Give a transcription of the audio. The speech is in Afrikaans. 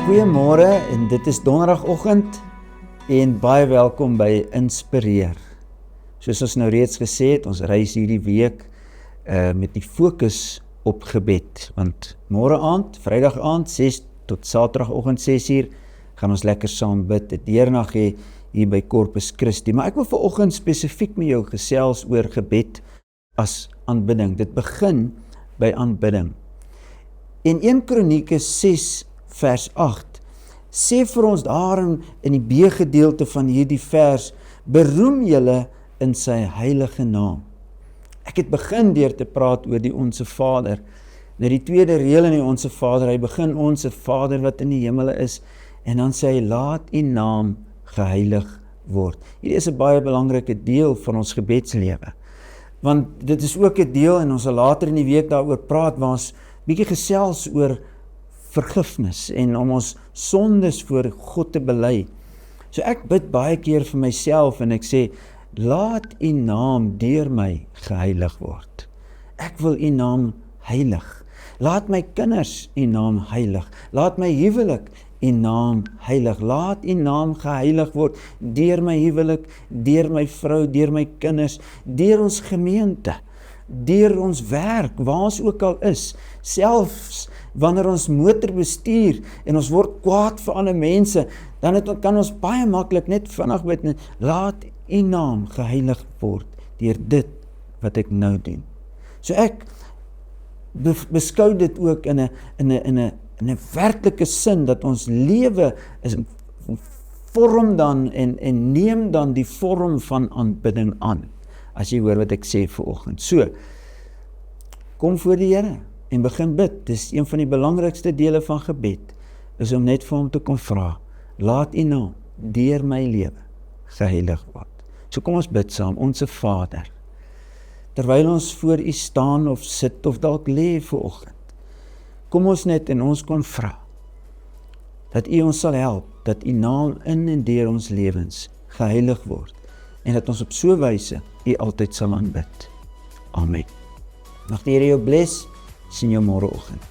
Goeiemôre en dit is donderdagoggend en baie welkom by Inspireer. Soos ons nou reeds gesê het, ons reis hierdie week met die fokus op gebed. Want môre aand, Vrydag aand 6 tot Saterdagoggend 6uur gaan ons lekker saam bid, 'n deernag hê hier by Corpus Christi. Maar ek wil vanoggend spesifiek met jou gesels oor gebed as aanbidding. Dit begin by aanbidding. En 1 Kronieke 6 vers 8 sê vir ons daarin in die B-gedeelte van hierdie vers, beroem julle in sy heilige naam. Ek het begin deur te praat oor die Onse Vader. Nou die tweede reël in die Onse Vader, hy begin Onse Vader wat in die hemele is, en dan sê hy, laat u naam geheilig word. Hierdie is 'n baie belangrike deel van ons gebedslewe. Want dit is ook 'n deel, en ons sal later in die week daaroor praat, waar ons bietjie gesels oor vergifnis en om ons sondes voor God te bely. So ek bid baie keer vir myself en ek sê, laat u naam deur my geheilig word. Ek wil u naam heilig. Laat my kinders u naam heilig. Laat my huwelik u naam heilig. Laat u naam geheilig word deur my huwelik, deur my vrou, deur my kinders, deur ons gemeente, deur ons werk, waar ons ook al is, selfs wanneer ons motor bestuur en ons word kwaad vir ander mense, dan kan ons baie maklik net vinnig bid, laat u naam geheilig word deur dit wat ek nou doen. So ek beskou dit ook in 'n werklike sin, dat ons lewe is vorm dan en neem dan die vorm van aanbidding aan, as jy hoor wat ek sê vanoggend. So, kom voor die Here en begin bid. Dis een van die belangrikste dele van gebed, is om net vir hom te kon vra, laat u naam deur my lewe geheilig word. So kom ons bid saam, Onse Vader, terwyl ons voor u staan of sit of dalk lê vanoggend, kom ons net en ons kon vra, dat u ons sal help, dat u naam in en deur ons lewens geheilig word, en dat ons op so 'n wyse u altyd sal aanbid. Amen. Mag die Here jou bless, sien jou môreoggend.